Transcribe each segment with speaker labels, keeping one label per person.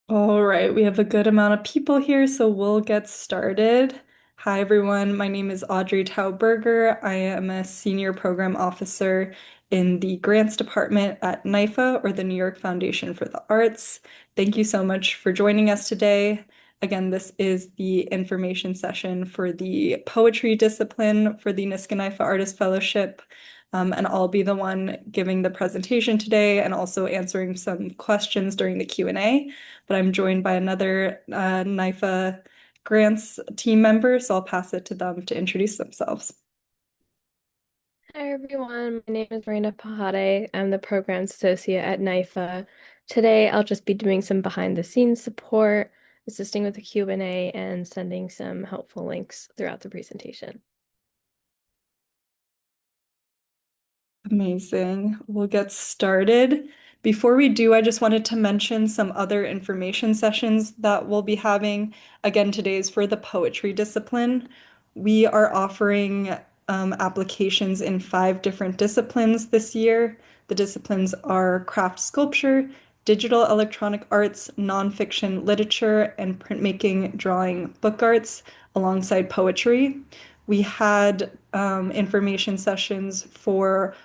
Speaker 1: All right, we have a good amount of people here, so we'll get started. Hi, everyone. My name is Audrey Tauberger. I am a senior program officer in the grants department at NYFA, or the New York Foundation for the Arts. Thank you so much for joining us today. Again, this is the information session for the poetry discipline for the NYSCA Artist Fellowship. And I'll be the one giving the presentation today and also answering some questions during the Q&A. But I'm joined by another NYFA grants team member, so I'll pass it to them to introduce themselves.
Speaker 2: Hi everyone, my name is Marina Pahade. I'm the Programs Associate at NYFA. Today I'll just be doing some behind the scenes support, assisting with the Q&A, and sending some helpful links throughout the presentation.
Speaker 1: Amazing. We'll get started. Before we do, I just wanted to mention some other information sessions that we'll be having. Again, today is for the poetry discipline. We are offering applications in 5 different disciplines this year. The disciplines are craft sculpture, digital electronic arts, nonfiction literature, and printmaking, drawing, book arts, alongside poetry. We had information sessions for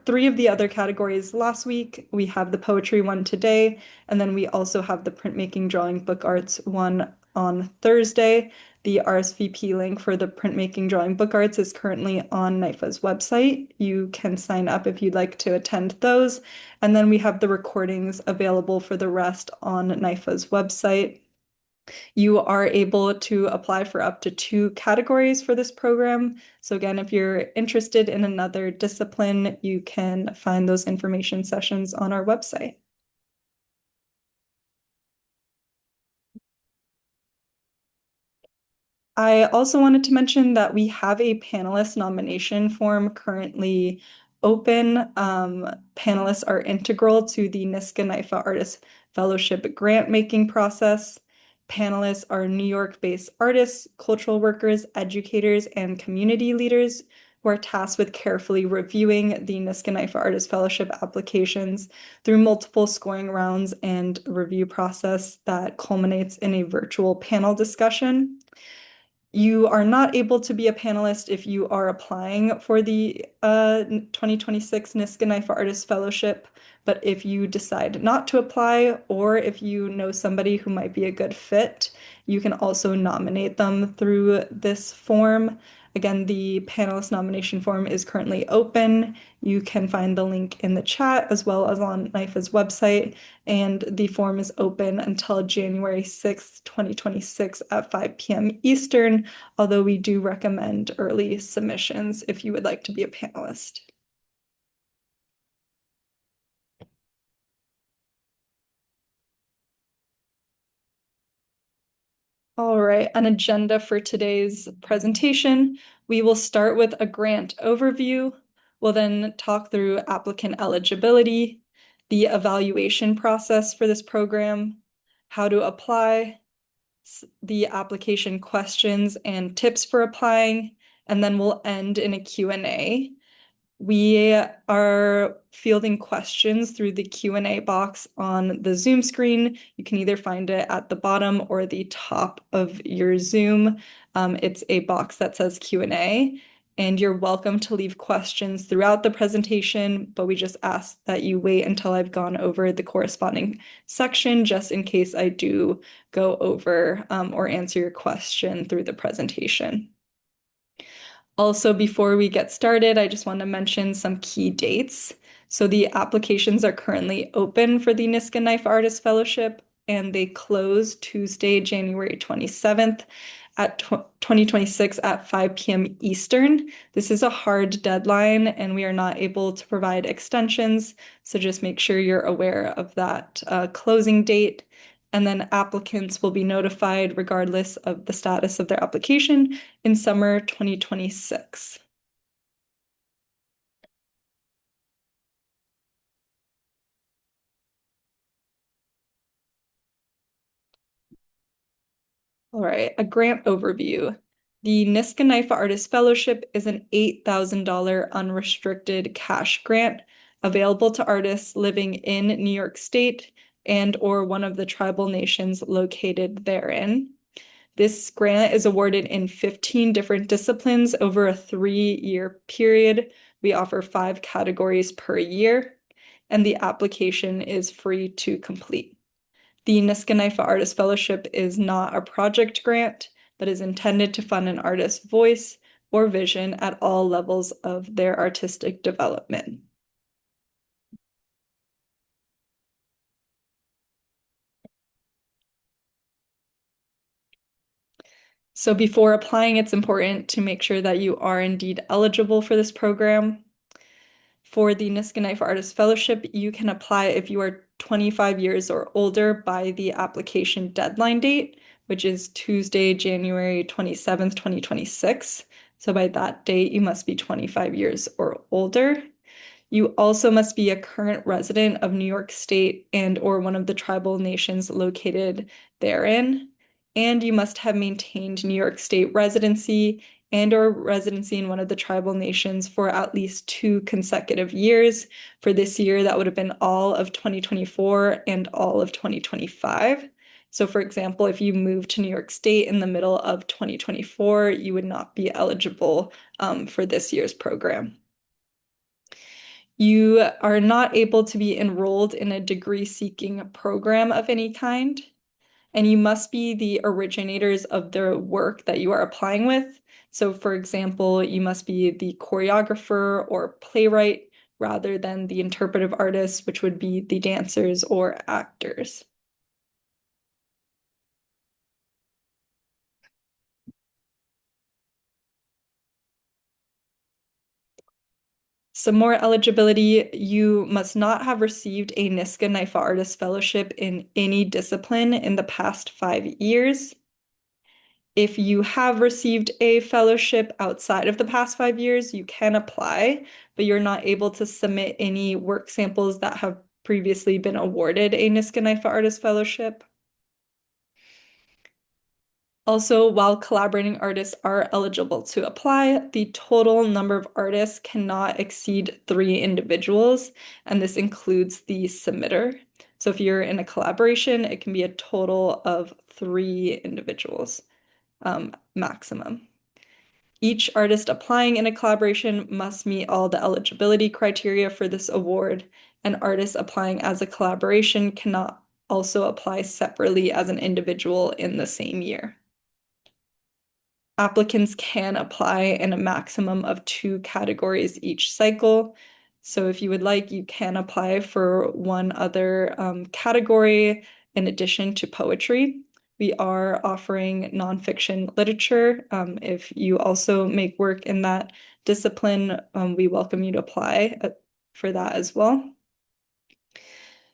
Speaker 1: three of the other categories last week. We have the poetry one today, and then we also have the printmaking, drawing, book arts one on Thursday. The RSVP link for the printmaking, drawing, book arts is currently on NYFA's website. You can sign up if you'd like to attend those. And then we have the recordings available for the rest on NYFA's website. You are able to apply for up to 2 categories for this program. So again, if you're interested in another discipline, you can find those information sessions on our website. I also wanted to mention that we have a panelist nomination form currently open. Panelists are integral to the NYSCA Artist Fellowship grant making process. Panelists are New York-based artists, cultural workers, educators, and community leaders who are tasked with carefully reviewing the NYSCA Artist Fellowship applications through multiple scoring rounds and review process that culminates in a virtual panel discussion. You are not able to be a panelist if you are applying for the 2026 NYSCA Artist Fellowship, but if you decide not to apply or if you know somebody who might be a good fit, you can also nominate them through this form. Again, the panelist nomination form is currently open. You can find the link in the chat as well as on NYFA's website, and the form is open until January 6th, 2026 at 5 p.m. Eastern, although we do recommend early submissions if you would like to be a panelist. All right, an agenda for today's presentation. We will start with a grant overview. We'll then talk through applicant eligibility, the evaluation process for this program, how to apply, the application questions and tips for applying, and then we'll end in a Q&A. We are fielding questions through the Q&A box on the Zoom screen. You can either find it at the bottom or the top of your Zoom. It's a box that says Q&A, and you're welcome to leave questions throughout the presentation, but we just ask that you wait until I've gone over the corresponding section, just in case I do go over or answer your question through the presentation. Also, before we get started, I just want to mention some key dates. So the applications are currently open for the NYSCA Artist Fellowship, and they close Tuesday, January 27th at 2026 at 5 p.m. Eastern. This is a hard deadline, and we are not able to provide extensions, so just make sure you're aware of that closing date. And then applicants will be notified regardless of the status of their application in summer 2026. All right, a grant overview. The NYSCA Artist Fellowship is an $8,000 unrestricted cash grant available to artists living in New York State, and or one of the tribal nations located therein. This grant is awarded in 15 different disciplines over a 3-year period. We offer 5 categories per year, and the application is free to complete. The NYSCA Artist Fellowship is not a project grant, but is intended to fund an artist's voice or vision at all levels of their artistic development. So before applying, it's important to make sure that you are indeed eligible for this program. For the NYSCA Artist Fellowship, you can apply if you are 25 years or older by the application deadline date, which is Tuesday, January 27th, 2026. So by that date, you must be 25 years or older. You also must be a current resident of New York State and or one of the tribal nations located therein, and you must have maintained New York State residency and or residency in one of the tribal nations for at least 2 consecutive years. For this year, that would have been all of 2024 and all of 2025. So for example, if you moved to New York State in the middle of 2024, you would not be eligible for this year's program. You are not able to be enrolled in a degree-seeking program of any kind, and you must be the originators of the work that you are applying with. So, for example, you must be the choreographer or playwright rather than the interpretive artist, which would be the dancers or actors. Some more eligibility, you must not have received a NYSCA Artist Fellowship in any discipline in the past 5 years. If you have received a fellowship outside of the past 5 years, you can apply, but you're not able to submit any work samples that have previously been awarded a NYSCA Artist Fellowship. Also, while collaborating artists are eligible to apply, the total number of artists cannot exceed 3 individuals, and this includes the submitter. So if you're in a collaboration, it can be a total of 3 individuals, maximum. Each artist applying in a collaboration must meet all the eligibility criteria for this award, and artists applying as a collaboration cannot also apply separately as an individual in the same year. Applicants can apply in a maximum of 2 categories each cycle. So if you would like, you can apply for one other category in addition to poetry. We are offering nonfiction literature. If you also make work in that discipline, we welcome you to apply for that as well.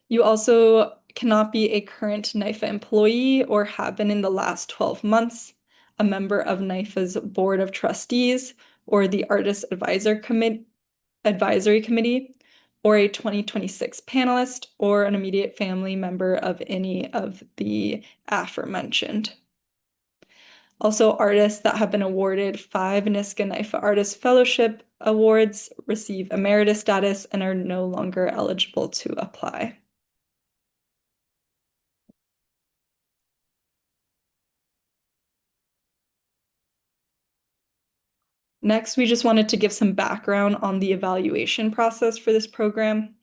Speaker 1: You also cannot be a current NYFA employee or have been in the last 12 months, a member of NYFA's Board of Trustees or the Artist Advisory Committee, or a 2026 panelist, or an immediate family member of any of the aforementioned. Also, artists that have been awarded 5 NYSCA Artist Fellowship awards receive emeritus status and are no longer eligible to apply. Next, we just wanted to give some background on the evaluation process for this program.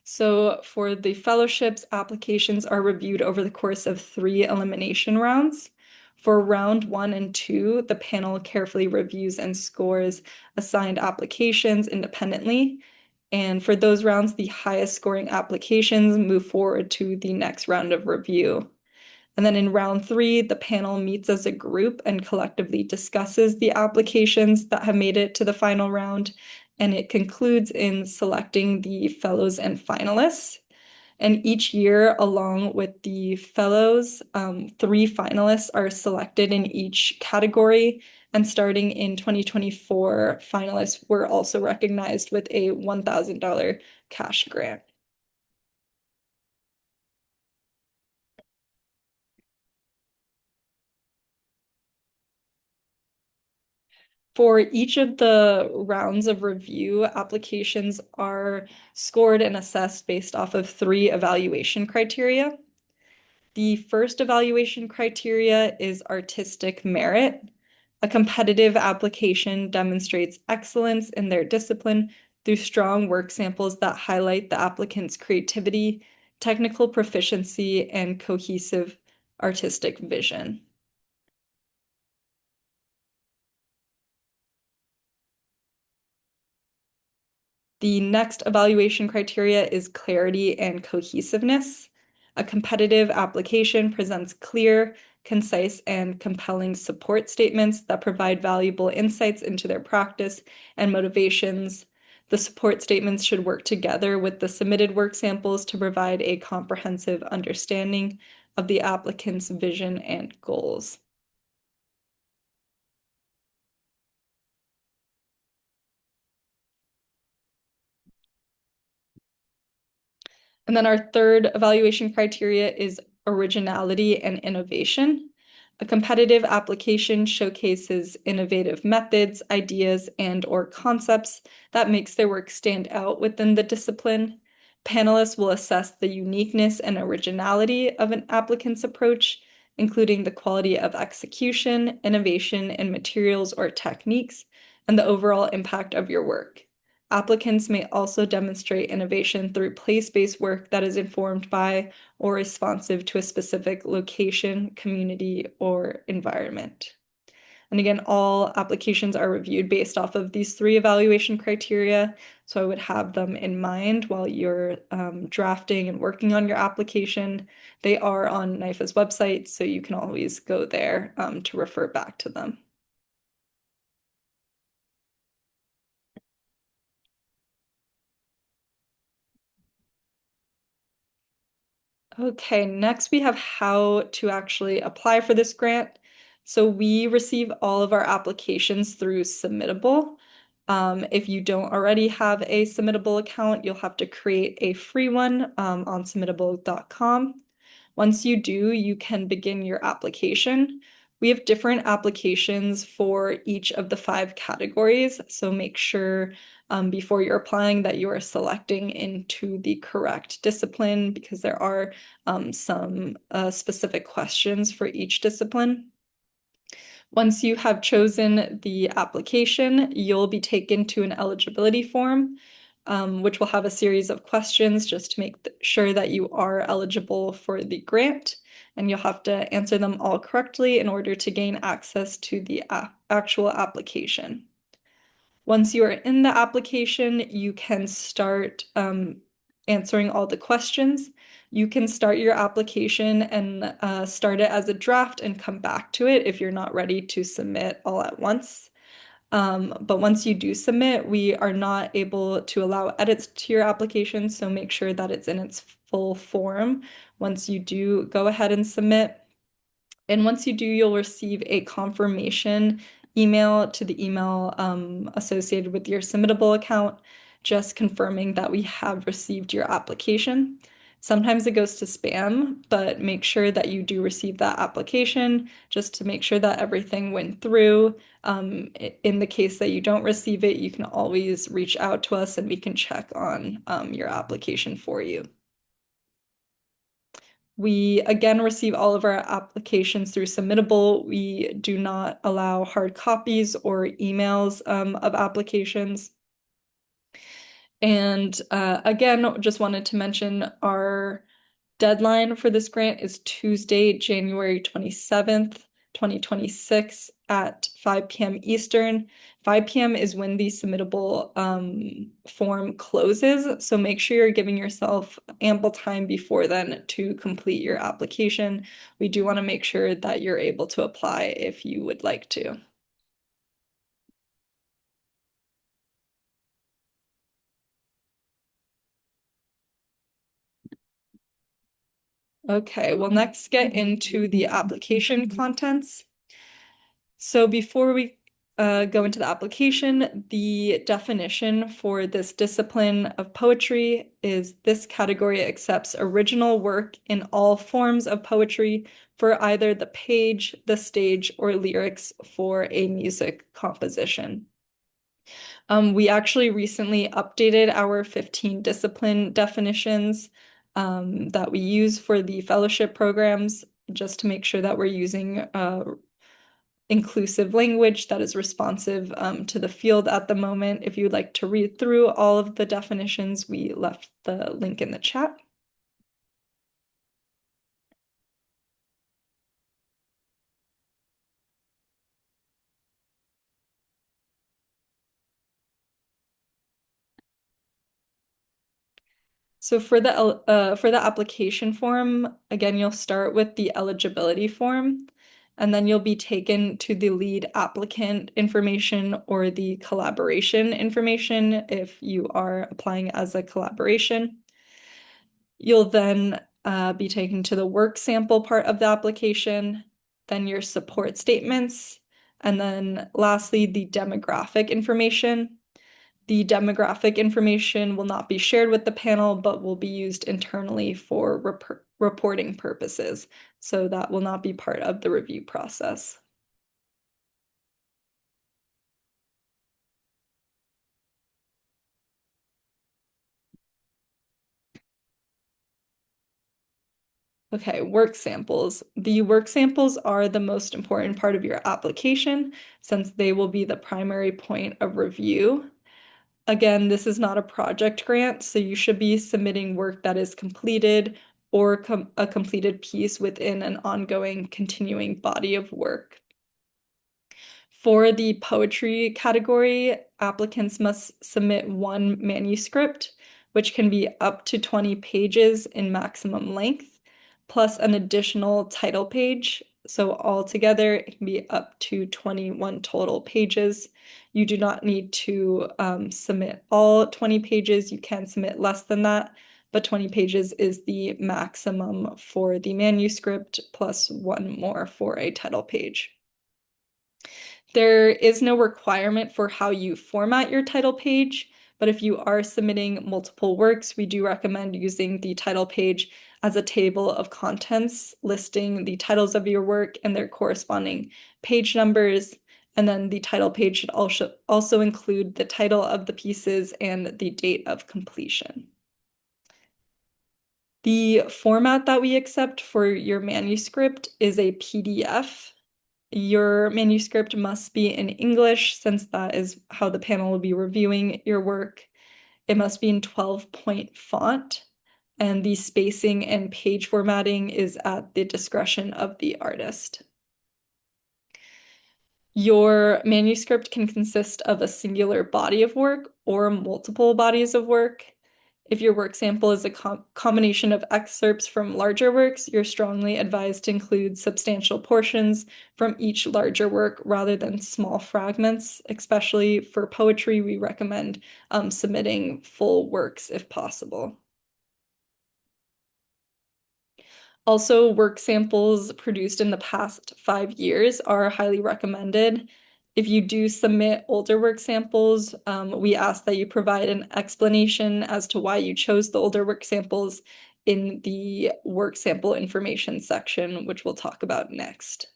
Speaker 1: So for the fellowships, applications are reviewed over the course of 3 elimination rounds. For round 1 and 2, the panel carefully reviews and scores assigned applications independently. And for those rounds, the highest scoring applications move forward to the next round of review. And then in round 3, the panel meets as a group and collectively discusses the applications that have made it to the final round. And it concludes in selecting the fellows and finalists. And each year, along with the fellows, 3 finalists are selected in each category. And starting in 2024, finalists were also recognized with a $1,000 cash grant. For each of the rounds of review, applications are scored and assessed based off of three evaluation criteria. The first evaluation criteria is artistic merit. A competitive application demonstrates excellence in their discipline through strong work samples that highlight the applicant's creativity, technical proficiency, and cohesive artistic vision. The next evaluation criteria is clarity and cohesiveness. A competitive application presents clear, concise, and compelling support statements that provide valuable insights into their practice and motivations. The support statements should work together with the submitted work samples to provide a comprehensive understanding of the applicant's vision and goals. And then our third evaluation criteria is originality and innovation. A competitive application showcases innovative methods, ideas, and/or concepts that makes their work stand out within the discipline. Panelists will assess the uniqueness and originality of an applicant's approach, including the quality of execution, innovation in materials or techniques, and the overall impact of your work. Applicants may also demonstrate innovation through place-based work that is informed by or responsive to a specific location, community, or environment. And again, all applications are reviewed based off of these three evaluation criteria. So I would have them in mind while you're drafting and working on your application. They are on NYFA's website, so you can always go there to refer back to them. Okay, next we have how to actually apply for this grant. So we receive all of our applications through Submittable. If you don't already have a Submittable account, you'll have to create a free one on submittable.com. Once you do, you can begin your application. We have different applications for each of the 5 categories, so make sure before you're applying that you are selecting into the correct discipline because there are some specific questions for each discipline. Once you have chosen the application, you'll be taken to an eligibility form, which will have a series of questions just to make sure that you are eligible for the grant, and you'll have to answer them all correctly in order to gain access to the actual application. Once you are in the application, you can start answering all the questions. You can start your application and start it as a draft and come back to it if you're not ready to submit all at once. But once you do submit, we are not able to allow edits to your application, so make sure that it's in its full form once you do go ahead and submit. And once you do, you'll receive a confirmation email to the email associated with your Submittable account, just confirming that we have received your application. Sometimes it goes to spam, but make sure that you do receive that application just to make sure that everything went through. In the case that you don't receive it, you can always reach out to us and we can check on your application for you. We again receive all of our applications through Submittable. We do not allow hard copies or emails of applications. And again, just wanted to mention our deadline for this grant is Tuesday, January 27th, 2026 at 5 p.m. Eastern. 5 p.m. is when the submittable form closes, so make sure you're giving yourself ample time before then to complete your application. We do want to make sure that you're able to apply if you would like to. Okay, we'll next get into the application contents. So before we go into the application, the definition for this discipline of poetry is this category accepts original work in all forms of poetry for either the page, the stage, or lyrics for a music composition. We actually recently updated our 15 discipline definitions that we use for the fellowship programs just to make sure that we're using inclusive language that is responsive to the field at the moment. If you'd like to read through all of the definitions, we left the link in the chat. So for the application form, again, you'll start with the eligibility form, and then you'll be taken to the lead applicant information or the collaboration information if you are applying as a collaboration. You'll then be taken to the work sample part of the application, then your support statements, and then lastly, the demographic information. The demographic information will not be shared with the panel, but will be used internally for reporting purposes. So that will not be part of the review process. Okay, work samples. The work samples are the most important part of your application since they will be the primary point of review. Again, this is not a project grant, so you should be submitting work that is completed or a completed piece within an ongoing continuing body of work. For the poetry category, applicants must submit one manuscript, which can be up to 20 pages in maximum length, plus an additional title page. So altogether, it can be up to 21 total pages. You do not need to submit all 20 pages. You can submit less than that, but 20 pages is the maximum for the manuscript, plus one more for a title page. There is no requirement for how you format your title page, but if you are submitting multiple works, we do recommend using the title page as a table of contents listing the titles of your work and their corresponding page numbers. And then the title page should also include the title of the pieces and the date of completion. The format that we accept for your manuscript is a PDF. Your manuscript must be in English since that is how the panel will be reviewing your work. It must be in 12-point font, and the spacing and page formatting is at the discretion of the artist. Your manuscript can consist of a singular body of work or multiple bodies of work. If your work sample is a combination of excerpts from larger works, you're strongly advised to include substantial portions from each larger work rather than small fragments. Especially for poetry, we recommend submitting full works if possible. Also, work samples produced in the past 5 years are highly recommended. If you do submit older work samples, we ask that you provide an explanation as to why you chose the older work samples in the work sample information section, which we'll talk about next.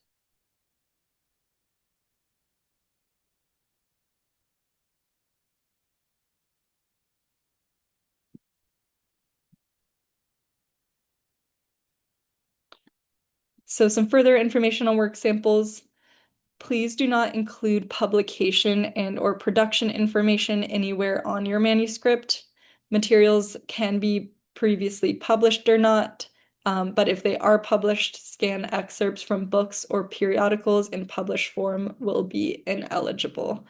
Speaker 1: So some further information on work samples. Please do not include publication and or production information anywhere on your manuscript. Materials can be previously published or not, but if they are published, scan excerpts from books or periodicals in published form will be ineligible.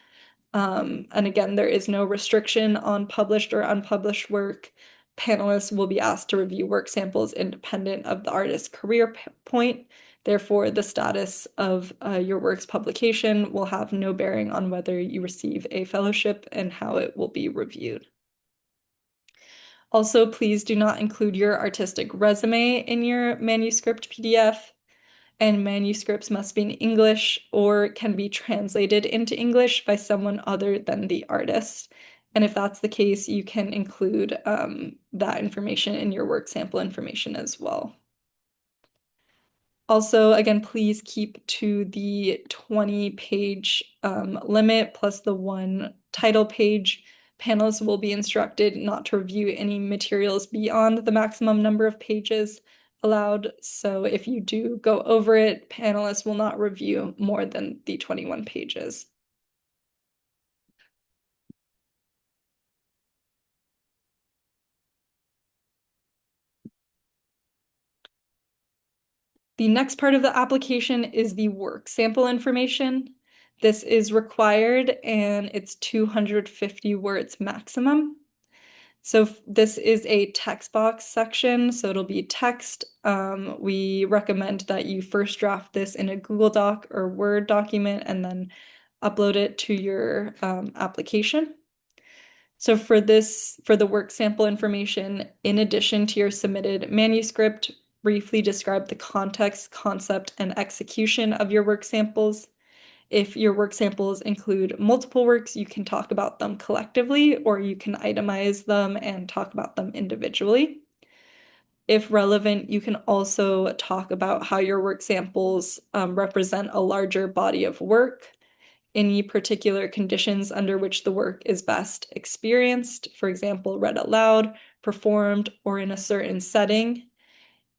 Speaker 1: And again, there is no restriction on published or unpublished work. Panelists will be asked to review work samples independent of the artist's career point. Therefore, the status of your work's publication will have no bearing on whether you receive a fellowship and how it will be reviewed. Also, please do not include your artistic resume in your manuscript PDF. and manuscripts must be in English or can be translated into English by someone other than the artist. And if that's the case, you can include that information in your work sample information as well. Also, again, please keep to the 20-page limit plus the one title page. Panelists will be instructed not to review any materials beyond the maximum number of pages allowed. So if you do go over it, panelists will not review more than the 21 pages. The next part of the application is the work sample information. This is required and it's 250 words maximum. So this is a text box section, so it'll be text. We recommend that you first draft this in a Google Doc or Word document and then upload it to your application. So for the work sample information, in addition to your submitted manuscript, briefly describe the context, concept, and execution of your work samples. If your work samples include multiple works, you can talk about them collectively, or you can itemize them and talk about them individually. If relevant, you can also talk about how your work samples represent a larger body of work, any particular conditions under which the work is best experienced, for example, read aloud, performed, or in a certain setting,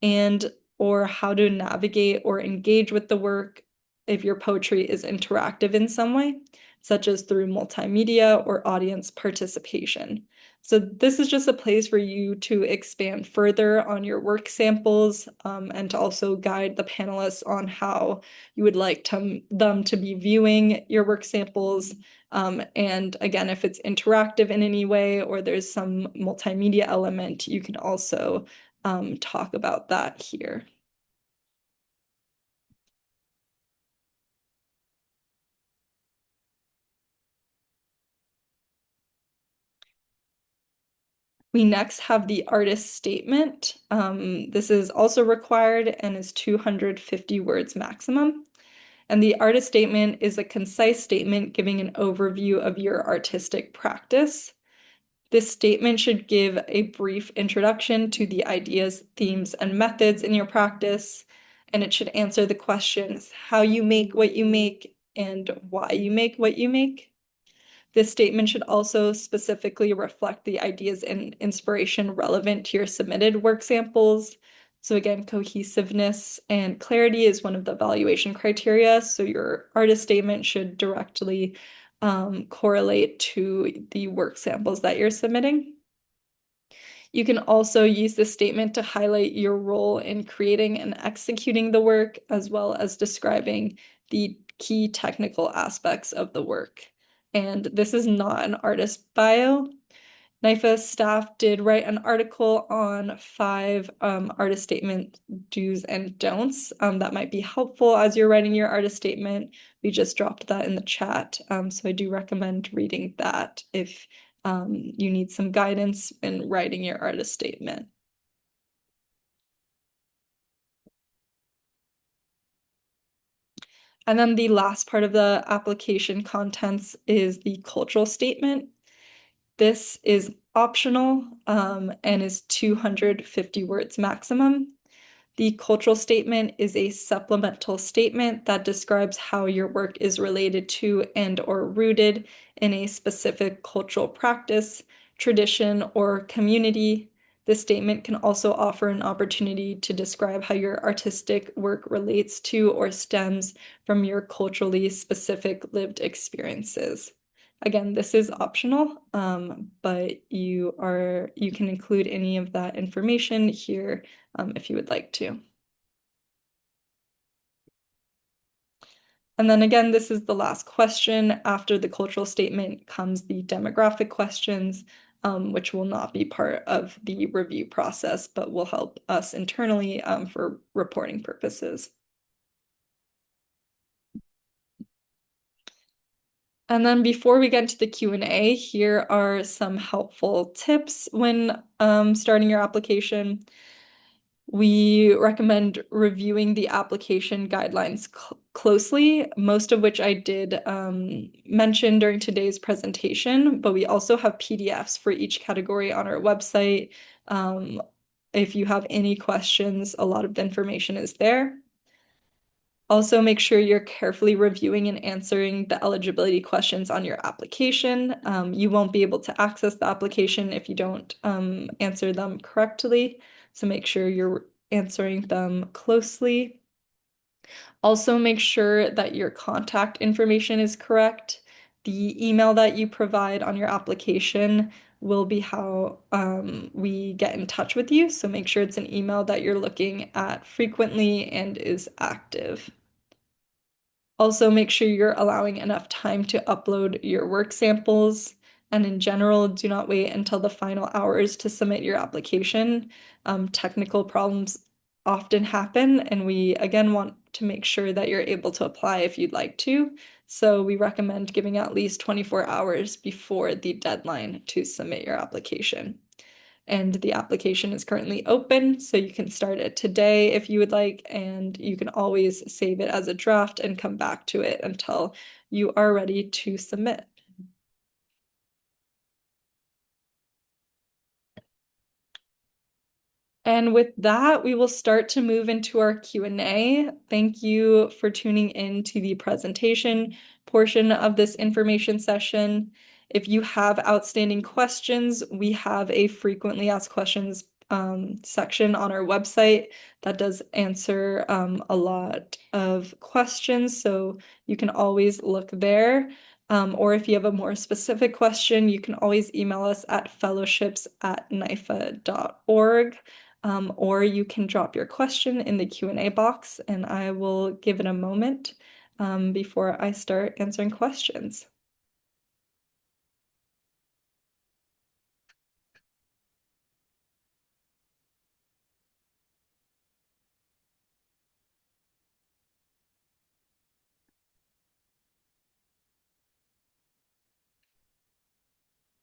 Speaker 1: and or how to navigate or engage with the work if your poetry is interactive in some way, such as through multimedia or audience participation. So this is just a place for you to expand further on your work samples and to also guide the panelists on how you would like them to be viewing your work samples. And again, if it's interactive in any way or there's some multimedia element, you can also talk about that here. We next have the artist statement. This is also required and is 250 words maximum. And the artist statement is a concise statement giving an overview of your artistic practice. This statement should give a brief introduction to the ideas, themes, and methods in your practice, and it should answer the questions how you make what you make and why you make what you make. This statement should also specifically reflect the ideas and inspiration relevant to your submitted work samples. So again, cohesiveness and clarity is one of the evaluation criteria. So your artist statement should directly correlate to the work samples that you're submitting. You can also use this statement to highlight your role in creating and executing the work, as well as describing the key technical aspects of the work. And this is not an artist bio. NYFA staff did write an article on 5 artist statement do's and don'ts that might be helpful as you're writing your artist statement. We just dropped that in the chat, so I do recommend reading that if you need some guidance in writing your artist statement. And then the last part of the application contents is the cultural statement. This is optional and is 250 words maximum. The cultural statement is a supplemental statement that describes how your work is related to and or rooted in a specific cultural practice, tradition, or community. This statement can also offer an opportunity to describe how your artistic work relates to or stems from your culturally specific lived experiences. Again, this is optional, but you can include any of that information here if you would like to. And then again, this is the last question. After the cultural statement comes the demographic questions, which will not be part of the review process, but will help us internally for reporting purposes. And then before we get into the Q&A, here are some helpful tips when starting your application. We recommend reviewing the application guidelines closely, most of which I did mention during today's presentation, but we also have PDFs for each category on our website. If you have any questions, a lot of the information is there. Also, make sure you're carefully reviewing and answering the eligibility questions on your application. You won't be able to access the application if you don't answer them correctly. So make sure you're answering them closely. Also, make sure that your contact information is correct. The email that you provide on your application will be how we get in touch with you. So make sure it's an email that you're looking at frequently and is active. Also, make sure you're allowing enough time to upload your work samples. And in general, do not wait until the final hours to submit your application. Technical problems often happen, and we again want to make sure that you're able to apply if you'd like to. So we recommend giving at least 24 hours before the deadline to submit your application. And the application is currently open, so you can start it today if you would like, and you can always save it as a draft and come back to it until you are ready to submit. And with that, we will start to move into our Q&A. Thank you for tuning in to the presentation portion of this information session. If you have outstanding questions, we have a frequently asked questions section on our website that does answer a lot of questions, so you can always look there. Or if you have a more specific question, you can always email us at fellowships@nyfa.org. Or you can drop your question in the Q&A box, and I will give it a moment before I start answering questions.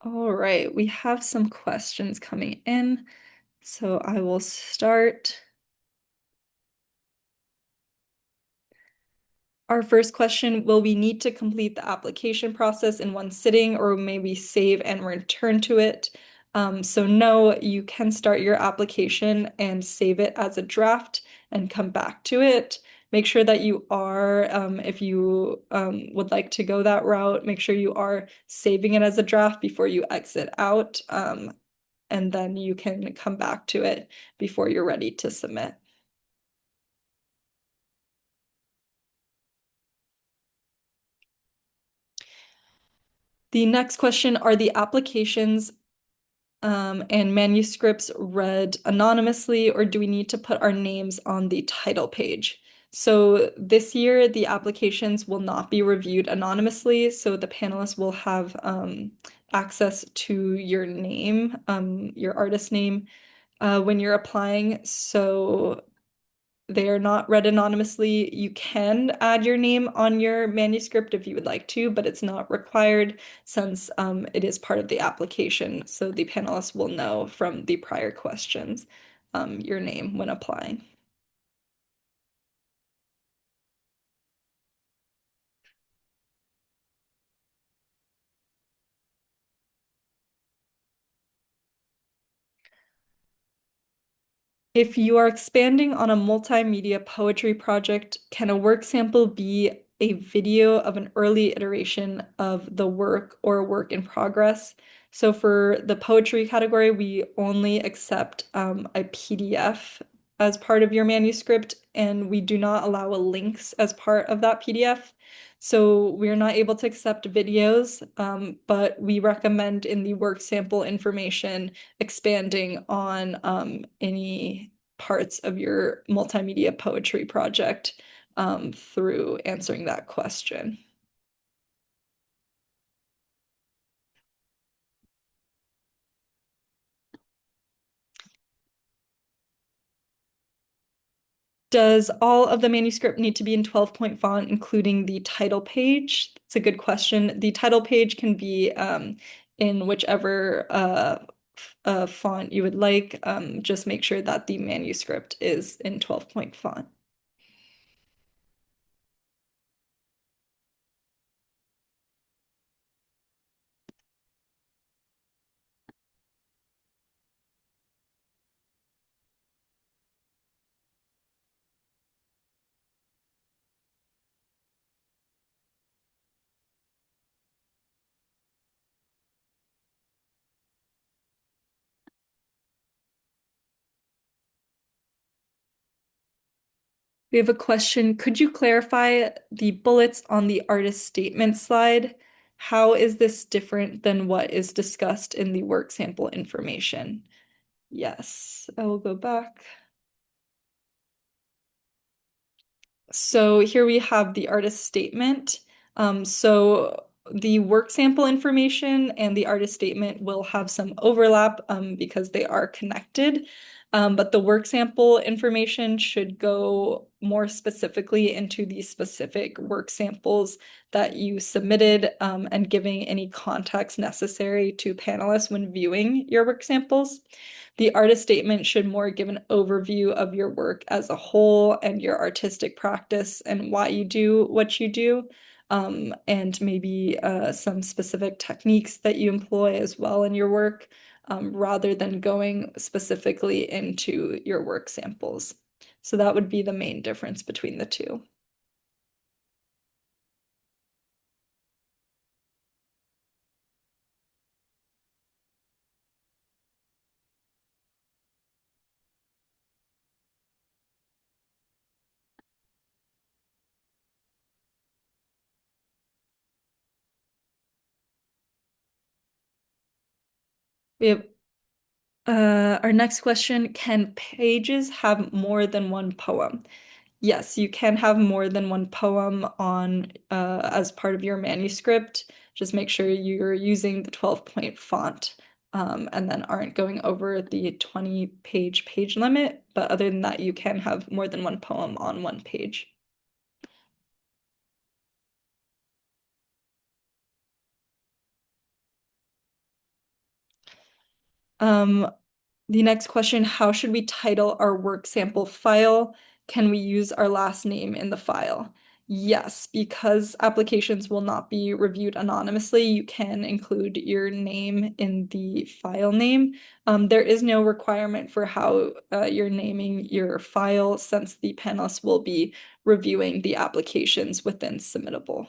Speaker 1: All right, we have some questions coming in, so I will start. Our first question, will we need to complete the application process in one sitting, or may we save and return to it? So no, you can start your application and save it as a draft and come back to it. Make sure that you are, if you would like to go that route, make sure you are saving it as a draft before you exit out, and then you can come back to it before you're ready to submit. The next question, are the applications and manuscripts read anonymously, or do we need to put our names on the title page? So this year, the applications will not be reviewed anonymously, so the panelists will have access to your name, your artist name, when you're applying. So they are not read anonymously. You can add your name on your manuscript if you would like to, but it's not required since it is part of the application. So the panelists will know from the prior questions your name when applying. If you are expanding on a multimedia poetry project, can a work sample be a video of an early iteration of the work or a work in progress? So for the poetry category, we only accept a PDF as part of your manuscript, and we do not allow links as part of that PDF. So we're not able to accept videos, but we recommend in the work sample information expanding on any parts of your multimedia poetry project through answering that question. Does all of the manuscript need to be in 12-point font, including the title page? It's a good question. The title page can be in whichever font you would like. Just make sure that the manuscript is in 12-point font. We have a question. Could you clarify the bullets on the artist statement slide? How is this different than what is discussed in the work sample information? Yes, I will go back. So here we have the artist statement. So the work sample information and the artist statement will have some overlap because they are connected. But the work sample information should go more specifically into the specific work samples that you submitted and giving any context necessary to panelists when viewing your work samples. The artist statement should more give an overview of your work as a whole and your artistic practice and why you do what you do, and maybe some specific techniques that you employ as well in your work, rather than going specifically into your work samples. So that would be the main difference between the two. We have our next question, can pages have more than one poem? Yes, you can have more than one poem on as part of your manuscript. Just make sure you're using the 12-point font and then aren't going over the 20-page limit. But other than that, you can have more than one poem on one page. Um, the next question, how should we title our work sample file? Can we use our last name in the file? Yes, because applications will not be reviewed anonymously, you can include your name in the file name. There is no requirement for how you're naming your file since the panelists will be reviewing the applications within Submittable.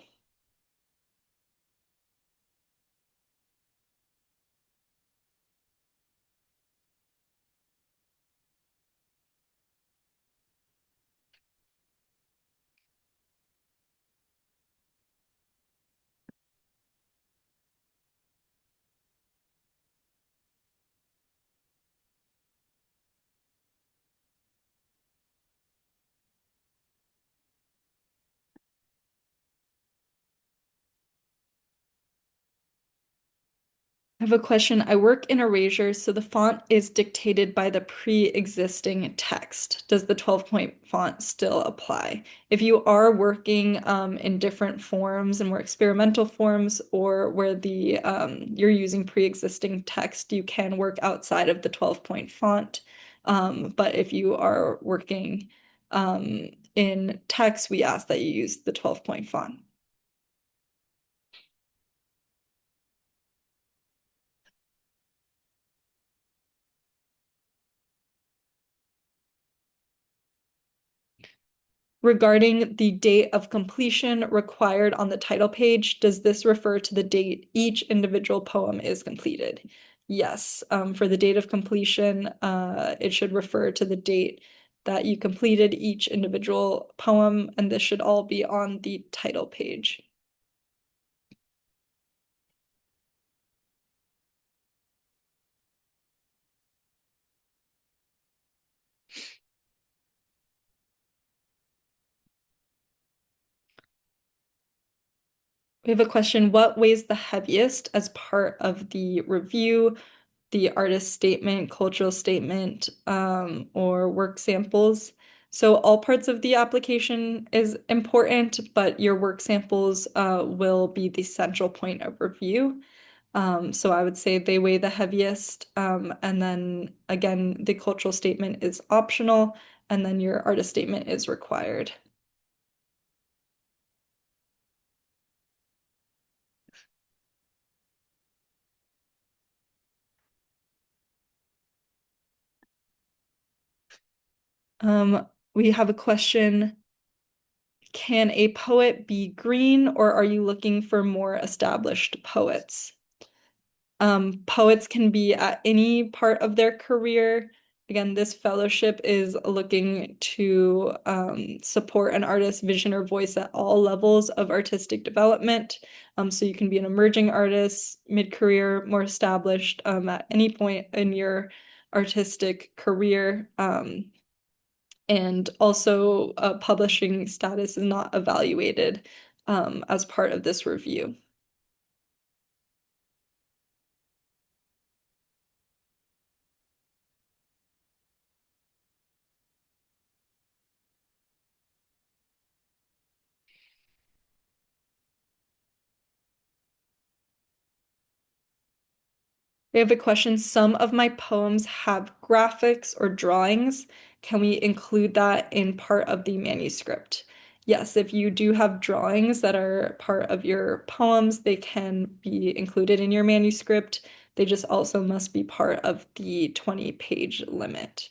Speaker 1: I have a question. I work in Erasure, so the font is dictated by the pre-existing text. Does the 12-point font still apply? If you are working in different forms and more experimental forms, or where the you're using pre-existing text, you can work outside of the 12-point font. But if you are working in text, we ask that you use the 12-point font. Regarding the date of completion required on the title page, does this refer to the date each individual poem is completed? Yes, for the date of completion, it should refer to the date that you completed each individual poem, and this should all be on the title page. We have a question, what weighs the heaviest as part of the review, the artist statement, cultural statement, or work samples? So all parts of the application is important, but your work samples will be the central point of review. So I would say they weigh the heaviest. And then again, the cultural statement is optional, and then your artist statement is required. We have a question. Can a poet be green, or are you looking for more established poets? Poets can be at any part of their career. Again, this fellowship is looking to support an artist's vision or voice at all levels of artistic development. So you can be an emerging artist, mid-career, more established, at any point in your artistic career. And also, publishing status is not evaluated as part of this review. We have a question. Some of my poems have graphics or drawings. Can we include that in part of the manuscript? Yes, if you do have drawings that are part of your poems, they can be included in your manuscript. They just also must be part of the 20-page limit.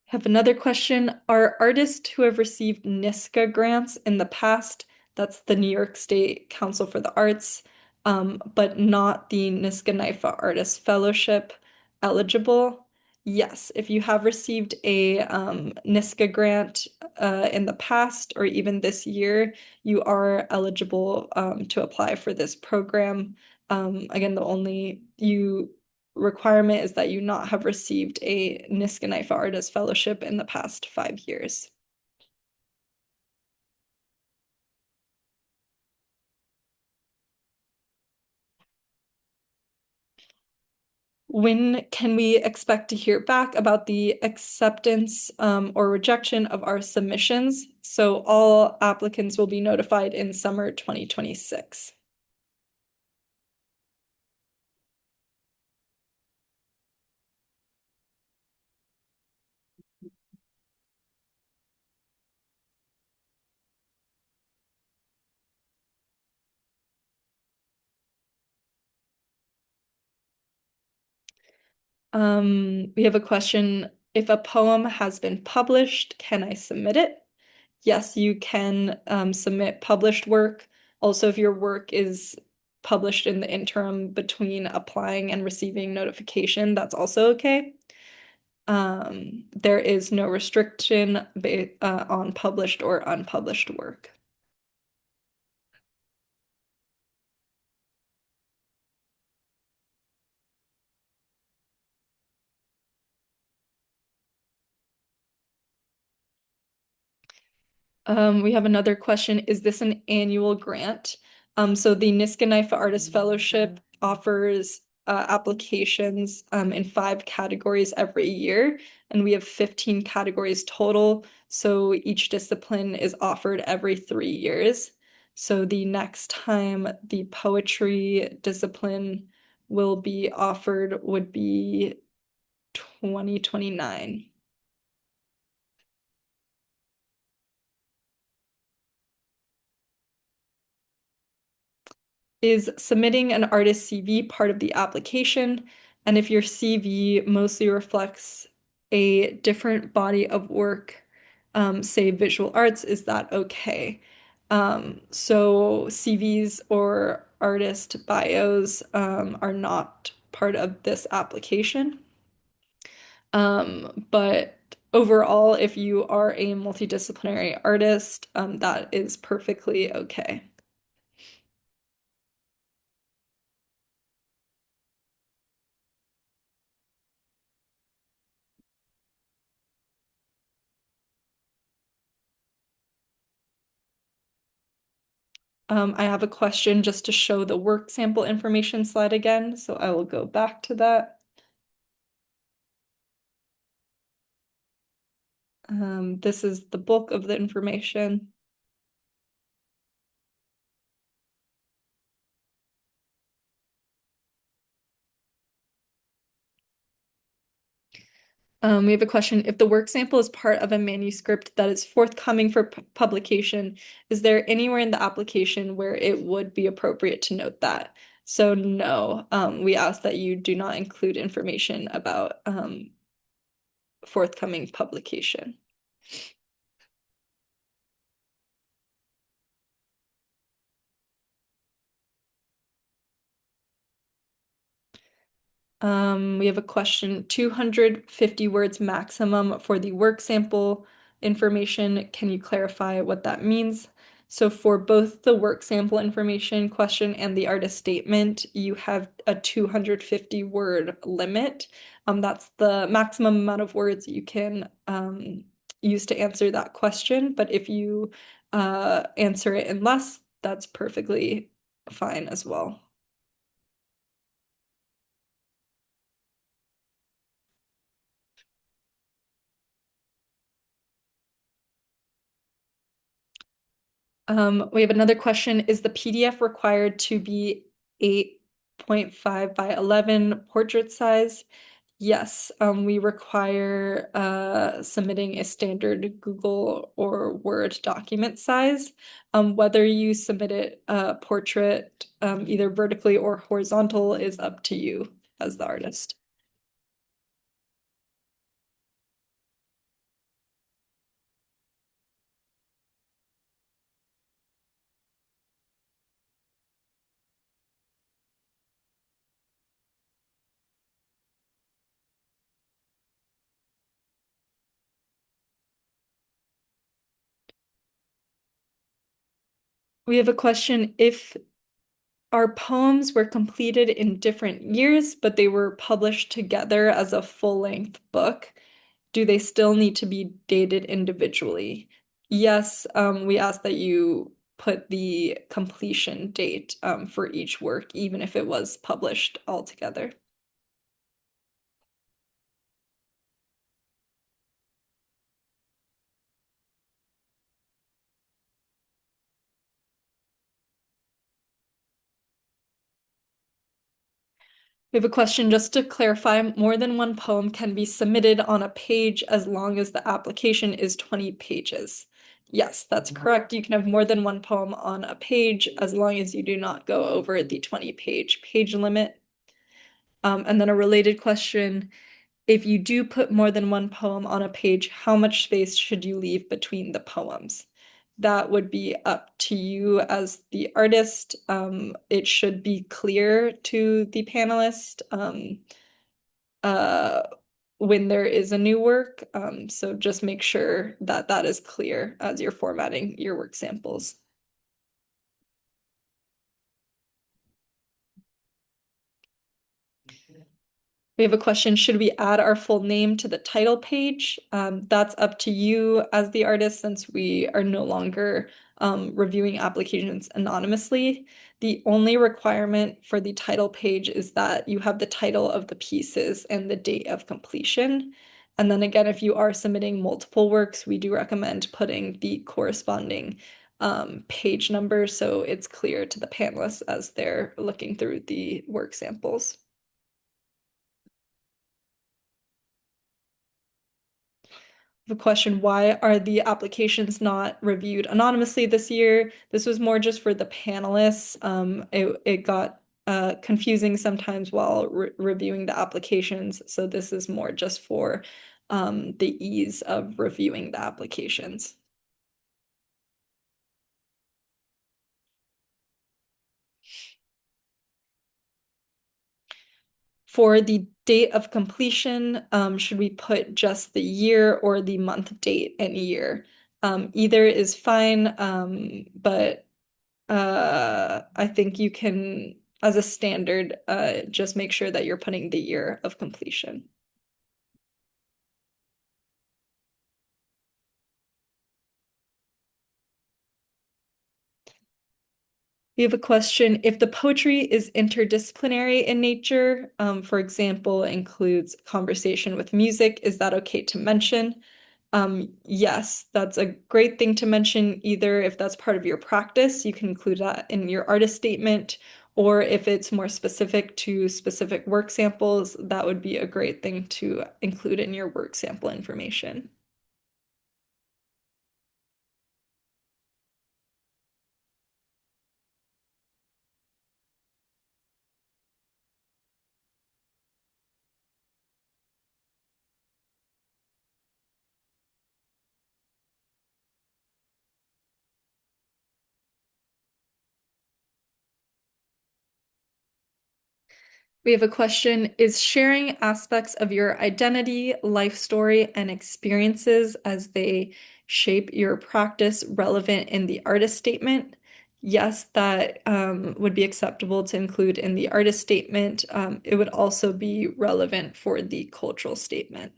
Speaker 1: Have another question. Are artists who have received NYSCA grants in the past, that's the New York State Council for the Arts, but not the NYSCA Artist Fellowship, eligible? Yes, if you have received a NYSCA grant in the past or even this year, you are eligible to apply for this program. Again, the only you requirement is that you not have received a NYSCA Artist Fellowship in the past 5 years. When can we expect to hear back about the acceptance or rejection of our submissions? So all applicants will be notified in summer 2026. We have a question. If a poem has been published, can I submit it? Yes, you can submit published work. Also, if your work is published in the interim between applying and receiving notification, that's also okay. There is no restriction on published or unpublished work. We have another question. Is this an annual grant? So the NYSCA Artist Fellowship offers applications in 5 categories every year, and we have 15 categories total. So each discipline is offered every 3 years. So the next time the poetry discipline will be offered would be 2029. Is submitting an artist CV part of the application? And if your CV mostly reflects a different body of work, say visual arts, is that okay? So CVs or artist bios are not part of this application. But overall, if you are a multidisciplinary artist, that is perfectly okay. I have a question just to show the work sample information slide again, so I will go back to that. This is the bulk of the information. We have a question. If the work sample is part of a manuscript that is forthcoming for publication, is there anywhere in the application where it would be appropriate to note that? So no, we ask that you do not include information about forthcoming publication. We have a question, 250 words maximum for the work sample information. Can you clarify what that means? So for both the work sample information question and the artist statement, you have a 250 word limit. That's the maximum amount of words you can use to answer that question. But if you answer it in less, that's perfectly fine as well. We have another question. Is the PDF required to be 8.5 by 11 portrait size? Yes, we require submitting a standard Google or Word document size. Whether you submit it portrait either vertically or horizontal is up to you as the artist. We have a question. If our poems were completed in different years, but they were published together as a full-length book, do they still need to be dated individually? Yes, we ask that you put the completion date for each work, even if it was published all together. We have a question just to clarify, more than one poem can be submitted on a page as long as the application is 20 pages. Yes, that's correct. You can have more than one poem on a page as long as you do not go over the 20 page limit. And then a related question, if you do put more than one poem on a page, how much space should you leave between the poems? That would be up to you as the artist. It should be clear to the panelist uh, when there is a new work. So just make sure that that is clear as you're formatting your work samples. We have a question, should we add our full name to the title page? That's up to you as the artist since we are no longer reviewing applications anonymously. The only requirement for the title page is that you have the title of the pieces and the date of completion. And then again, if you are submitting multiple works, we do recommend putting the corresponding page number so it's clear to the panelists as they're looking through the work samples. The question, why are the applications not reviewed anonymously this year? This was more just for the panelists. It got confusing sometimes while reviewing the applications, so this is more just for the ease of reviewing the applications. For the date of completion, should we put just the year or the month, date, and year? Either is fine, but I think you can, as a standard, just make sure that you're putting the year of completion. We have a question, if the poetry is interdisciplinary in nature, for example, includes conversation with music, is that okay to mention? Yes, that's a great thing to mention. Either if that's part of your practice, you can include that in your artist statement, or if it's more specific to specific work samples, that would be a great thing to include in your work sample information. We have a question. Is sharing aspects of your identity, life story, and experiences as they shape your practice relevant in the artist statement? Yes, that would be acceptable to include in the artist statement. It would also be relevant for the cultural statement.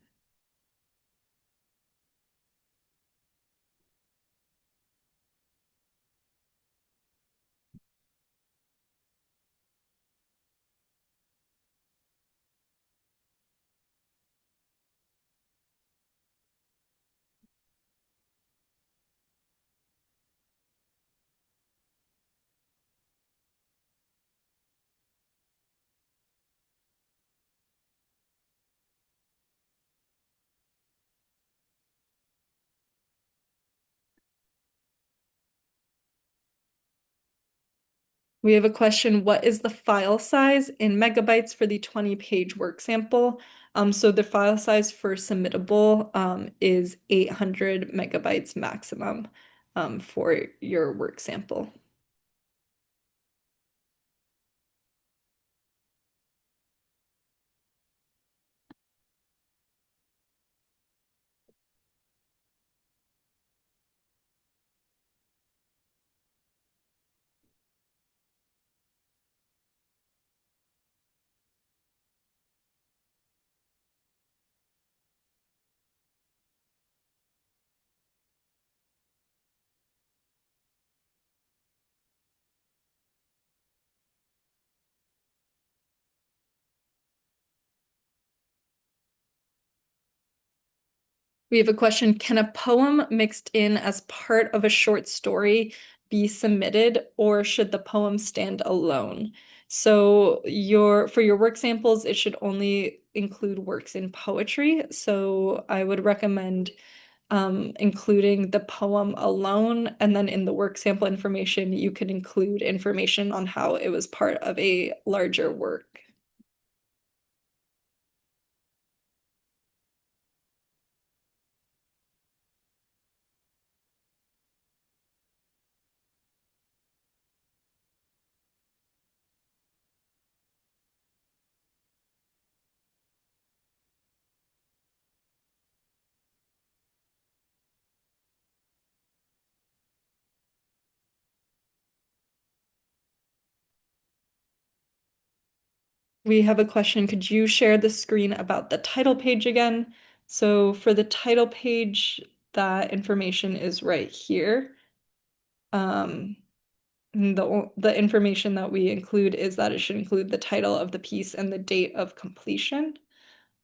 Speaker 1: We have a question, what is the file size in megabytes for the 20-page work sample? So the file size for Submittable is 800 megabytes maximum for your work sample. We have a question, can a poem mixed in as part of a short story be submitted, or should the poem stand alone? So for your work samples, it should only include works in poetry. So I would recommend including the poem alone, and then in the work sample information, you could include information on how it was part of a larger work. We have a question. Could you share the screen about the title page again? So for the title page, that information is right here. The information that we include is that it should include the title of the piece and the date of completion.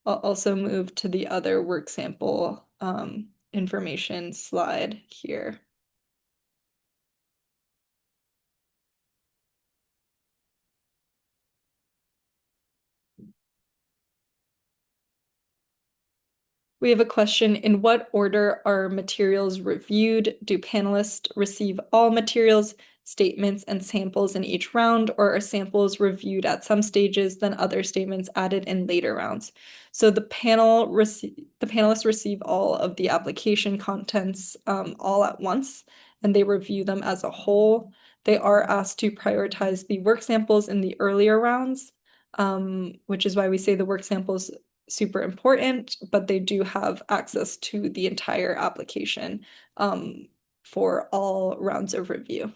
Speaker 1: I'll also move to the other work sample information slide here. We have a question, in what order are materials reviewed? Do panelists receive all materials, statements, and samples in each round, or are samples reviewed at some stages, then other statements added in later rounds? So the panelists receive all of the application contents all at once, and they review them as a whole. They are asked to prioritize the work samples in the earlier rounds, which is why we say the work samples super important, but they do have access to the entire application for all rounds of review.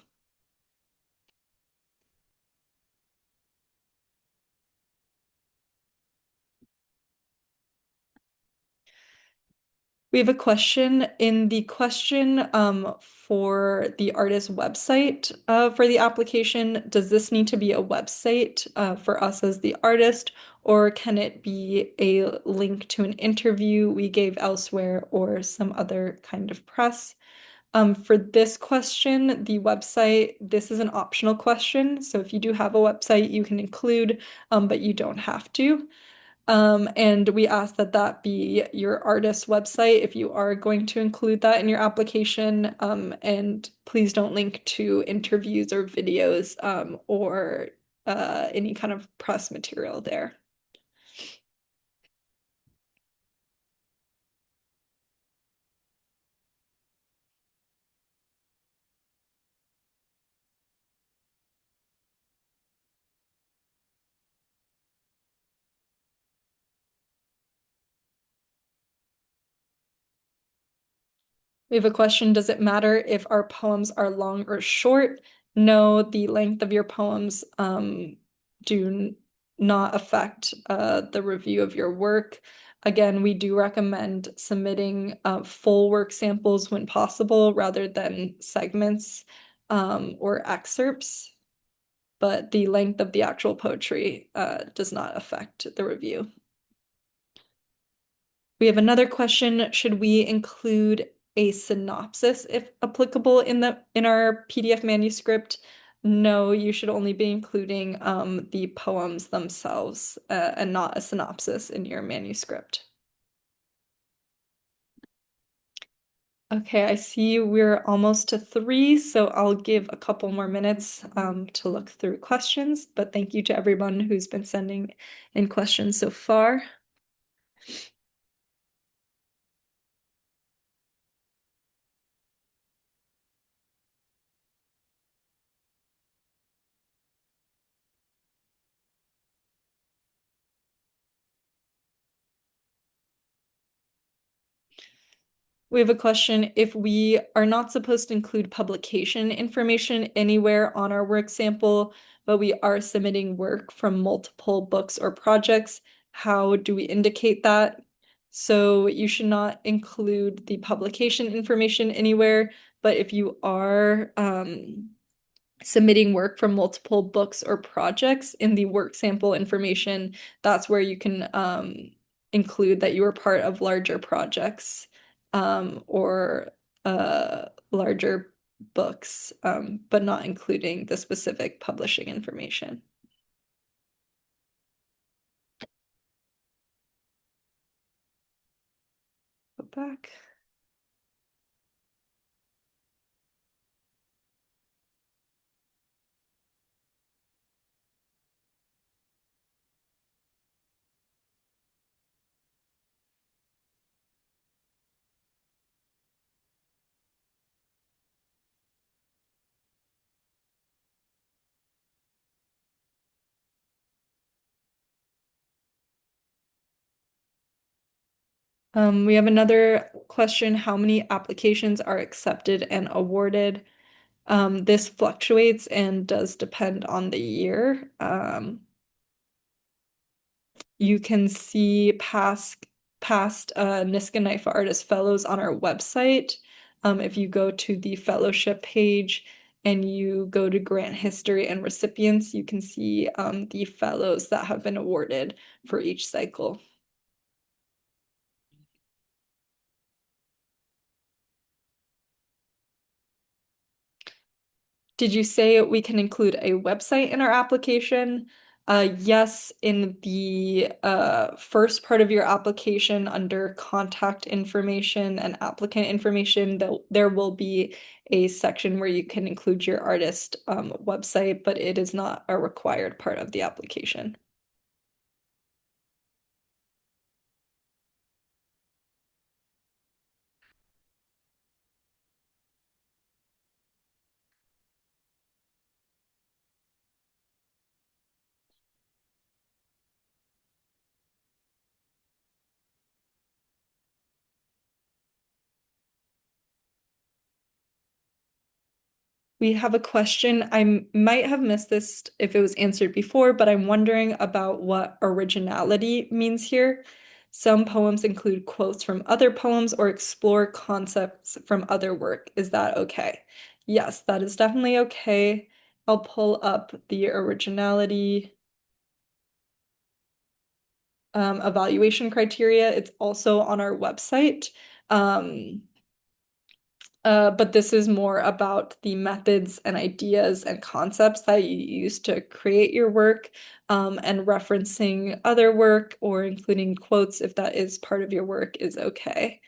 Speaker 1: We have a question in the question for the artist website for the application. Does this need to be a website for us as the artist, or can it be a link to an interview we gave elsewhere or some other kind of press? For this question, the website, this is an optional question. So if you do have a website, you can include, but you don't have to. And we ask that that be your artist's website if you are going to include that in your application. And please don't link to interviews or videos or any kind of press material there. We have a question, does it matter if our poems are long or short? No, the length of your poems do not affect the review of your work. Again, we do recommend submitting full work samples when possible rather than segments or excerpts, but the length of the actual poetry does not affect the review. We have another question. Should we include a synopsis if applicable in our PDF manuscript? No, you should only be including the poems themselves and not a synopsis in your manuscript. Okay, I see we're almost to 3, so I'll give a couple more minutes to look through questions, but thank you to everyone who's been sending in questions so far. We have a question. If we are not supposed to include publication information anywhere on our work sample, but we are submitting work from multiple books or projects, how do we indicate that? So you should not include the publication information anywhere, but if you are submitting work from multiple books or projects in the work sample information, that's where you can include that you are part of larger projects or larger books, but not including the specific publishing information. Go back. We have another question. How many applications are accepted and awarded? This fluctuates and does depend on the year. You can see past NYSCA NYFA Artist Fellows on our website. If you go to the fellowship page and you go to grant history and recipients, you can see the fellows that have been awarded for each cycle. Did you say we can include a website in our application? Yes, in the first part of your application under contact information and applicant information, there will be a section where you can include your artist website, but it is not a required part of the application. We have a question. I might have missed this if it was answered before, but I'm wondering about what originality means here. Some poems include quotes from other poems or explore concepts from other work. Is that okay? Yes, that is definitely okay. I'll pull up the originality. evaluation criteria. It's also on our website. But this is more about the methods and ideas and concepts that you use to create your work, and referencing other work or including quotes if that is part of your work is okay,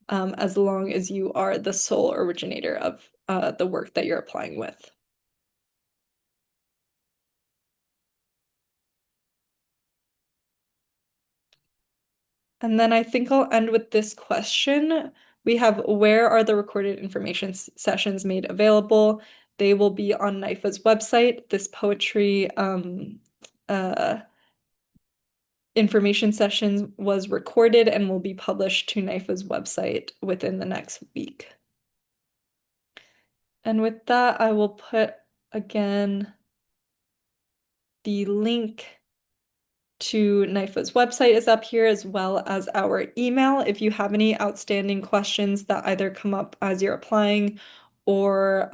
Speaker 1: as long as you are the sole originator of the work that you're applying with. And then I think I'll end with this question. We have, where are the recorded information sessions made available? They will be on NYFA's website. This poetry uh, information session was recorded and will be published to NYFA's website within the next week. And with that, I will put again the link to NYFA's website is up here, as well as our email. If you have any outstanding questions that either come up as you're applying, or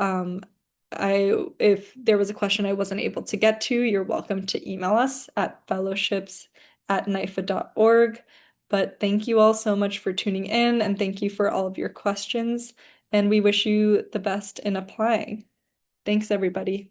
Speaker 1: if there was a question I wasn't able to get to, you're welcome to email us at fellowships@nyfa.org. But thank you all so much for tuning in, and thank you for all of your questions. And we wish you the best in applying. Thanks, everybody.